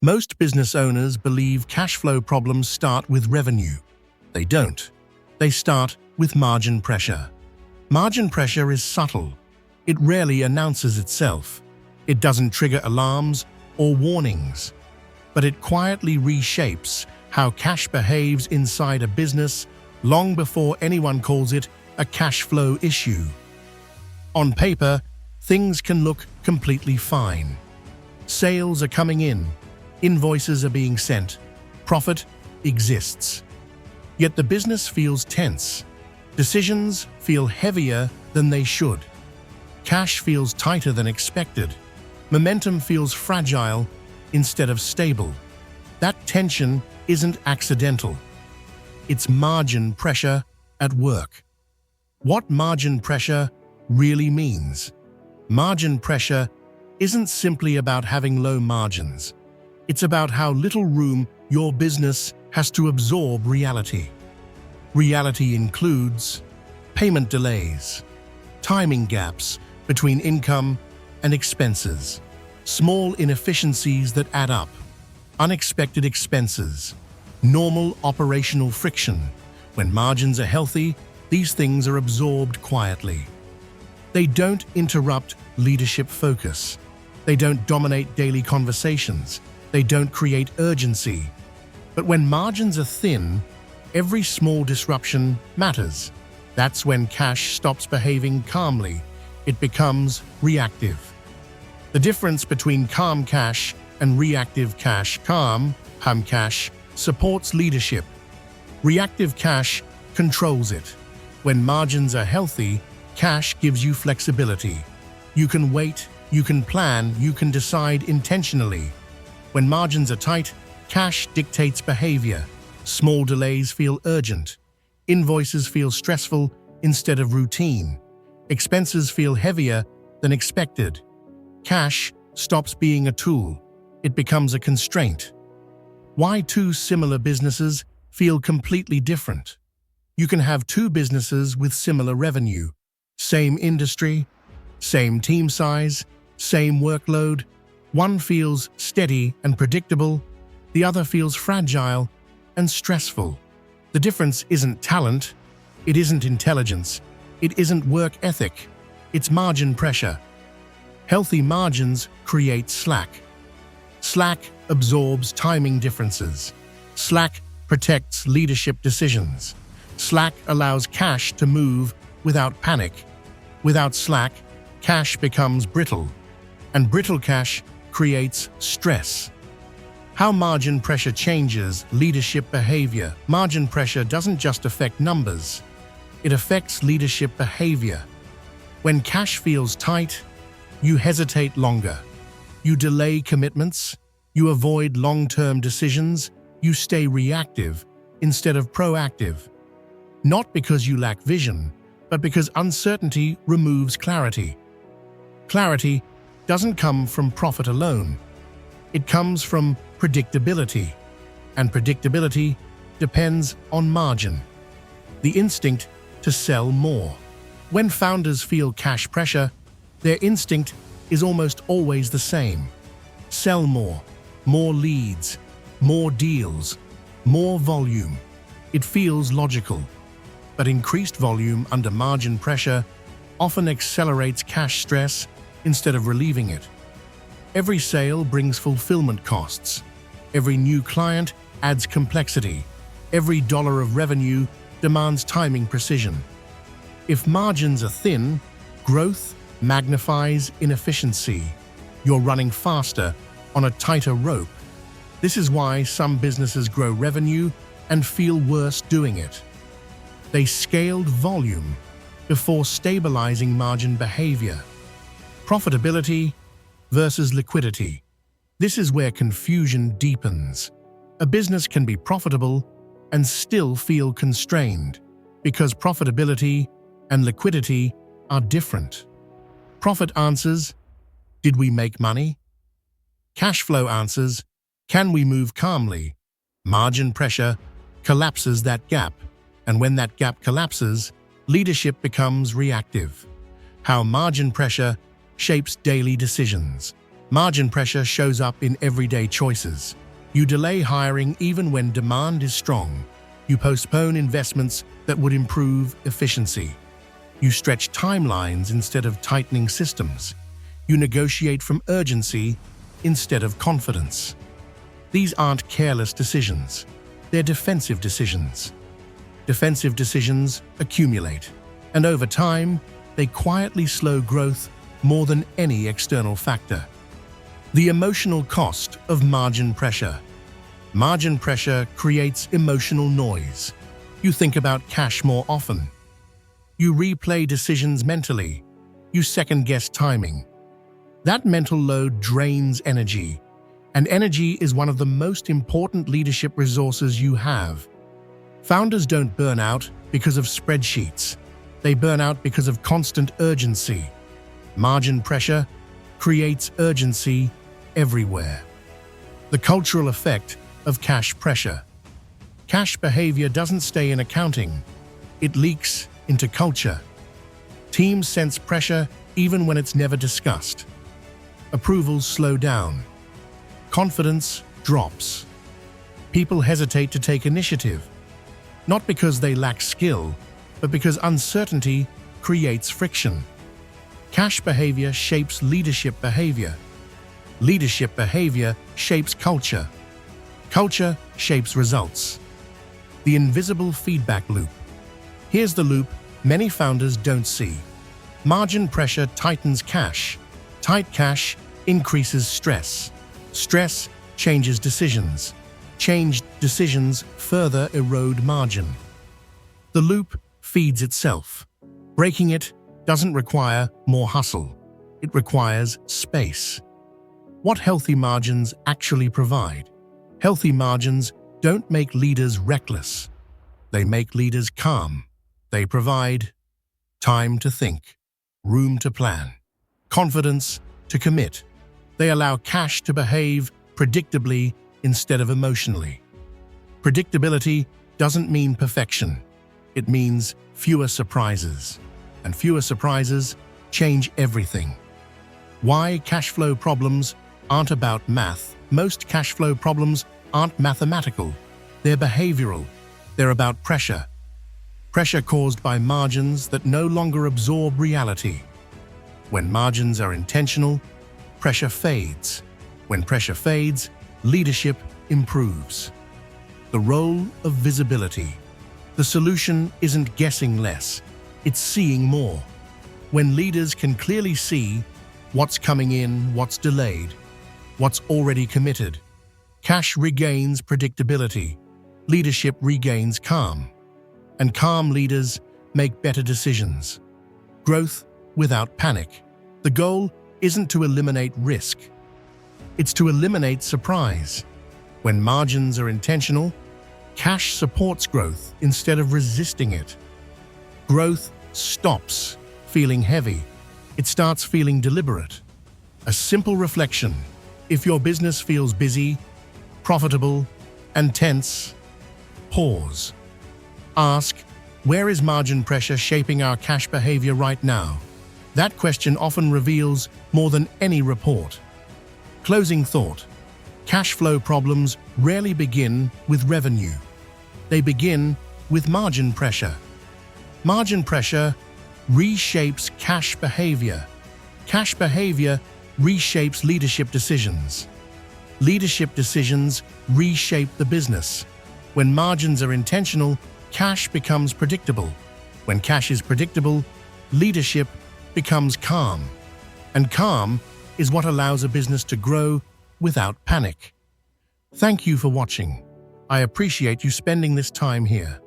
Most business owners believe cash flow problems start with revenue. They don't. They start with margin pressure. Margin pressure is subtle. It rarely announces itself. It doesn't trigger alarms or warnings, but it quietly reshapes how cash behaves inside a business long before anyone calls it a cash flow issue. On paper, things can look completely fine. Sales are coming in, invoices are being sent, profit exists. Yet the business feels tense. Decisions feel heavier than they should. Cash feels tighter than expected. Momentum feels fragile instead of stable. That tension isn't accidental. It's margin pressure at work. What margin pressure really means? Margin pressure isn't simply about having low margins. It's about how little room your business has to absorb reality. Reality includes payment delays, timing gaps between income and expenses, small inefficiencies that add up, unexpected expenses, normal operational friction. When margins are healthy, these things are absorbed quietly. They don't interrupt leadership focus. They don't dominate daily conversations. They don't create urgency. But when margins are thin, every small disruption matters. That's when cash stops behaving calmly. It becomes reactive. The difference between calm cash and reactive cash: calm cash supports leadership. Reactive cash controls it. When margins are healthy, cash gives you flexibility. You can wait, you can plan, you can decide intentionally. When margins are tight, cash dictates behavior. Small delays feel urgent. Invoices feel stressful instead of routine. Expenses feel heavier than expected. Cash stops being a tool. It becomes a constraint. Why two similar businesses feel completely different? You can have two businesses with similar revenue, same industry, same team size, same workload. One feels steady and predictable, the other feels fragile and stressful. The difference isn't talent, it isn't intelligence, it isn't work ethic, it's margin pressure. Healthy margins create slack. Slack absorbs timing differences. Slack protects leadership decisions. Slack allows cash to move without panic. Without slack, cash becomes brittle, and brittle cash creates stress. How margin pressure changes leadership behavior. Margin pressure doesn't just affect numbers, it affects leadership behavior. When cash feels tight, you hesitate longer. You delay commitments, you avoid long-term decisions, you stay reactive instead of proactive. Not because you lack vision, but because uncertainty removes clarity. Clarity doesn't come from profit alone. It comes from predictability, and predictability depends on margin. The instinct to sell more. When founders feel cash pressure, their instinct is almost always the same. Sell more, more leads, more deals, more volume. It feels logical, but increased volume under margin pressure often accelerates cash stress instead of relieving it. Every sale brings fulfillment costs. Every new client adds complexity. Every dollar of revenue demands timing precision. If margins are thin, growth magnifies inefficiency. You're running faster on a tighter rope. This is why some businesses grow revenue and feel worse doing it. They scaled volume before stabilizing margin behavior. Profitability versus liquidity. This is where confusion deepens. A business can be profitable and still feel constrained because profitability and liquidity are different. Profit answers, did we make money? Cash flow answers, can we move calmly? Margin pressure collapses that gap, and when that gap collapses, leadership becomes reactive. How margin pressure shapes daily decisions. Margin pressure shows up in everyday choices. You delay hiring even when demand is strong. You postpone investments that would improve efficiency. You stretch timelines instead of tightening systems. You negotiate from urgency instead of confidence. These aren't careless decisions. They're defensive decisions. Defensive decisions accumulate, and over time, they quietly slow growth more than any external factor. The emotional cost of margin pressure. Margin pressure creates emotional noise. You think about cash more often. You replay decisions mentally. You second-guess timing. That mental load drains energy, and energy is one of the most important leadership resources you have. Founders don't burn out because of spreadsheets. They burn out because of constant urgency. Margin pressure creates urgency everywhere. The cultural effect of cash pressure. Cash behavior doesn't stay in accounting. It leaks into culture. Teams sense pressure even when it's never discussed. Approvals slow down. Confidence drops. People hesitate to take initiative, not because they lack skill, but because uncertainty creates friction. Cash behavior shapes leadership behavior. Leadership behavior shapes culture. Culture shapes results. The invisible feedback loop. Here's the loop many founders don't see. Margin pressure tightens cash. Tight cash increases stress. Stress changes decisions. Changed decisions further erode margin. The loop feeds itself. Breaking it doesn't require more hustle. It requires space. What healthy margins actually provide? Healthy margins don't make leaders reckless. They make leaders calm. They provide time to think, room to plan, confidence to commit. They allow cash to behave predictably instead of emotionally. Predictability doesn't mean perfection. It means fewer surprises. And fewer surprises change everything. Why cash flow problems aren't about math. Most cash flow problems aren't mathematical. They're behavioral. They're about pressure. Pressure caused by margins that no longer absorb reality. When margins are intentional, pressure fades. When pressure fades, leadership improves. The role of visibility. The solution isn't guessing less, it's seeing more. When leaders can clearly see what's coming in, what's delayed, what's already committed, cash regains predictability, leadership regains calm, and calm leaders make better decisions. Growth without panic. The goal isn't to eliminate risk. It's to eliminate surprise. When margins are intentional, cash supports growth instead of resisting it. Growth stops feeling heavy. It starts feeling deliberate. A simple reflection. If your business feels busy, profitable, and tense, pause. Ask, where is margin pressure shaping our cash behavior right now? That question often reveals more than any report. Closing thought. Cash flow problems rarely begin with revenue. They begin with margin pressure. Margin pressure reshapes cash behavior. Cash behavior reshapes leadership decisions. Leadership decisions reshape the business. When margins are intentional, cash becomes predictable. When cash is predictable, leadership becomes calm. And calm is what allows a business to grow without panic. Thank you for watching. I appreciate you spending this time here.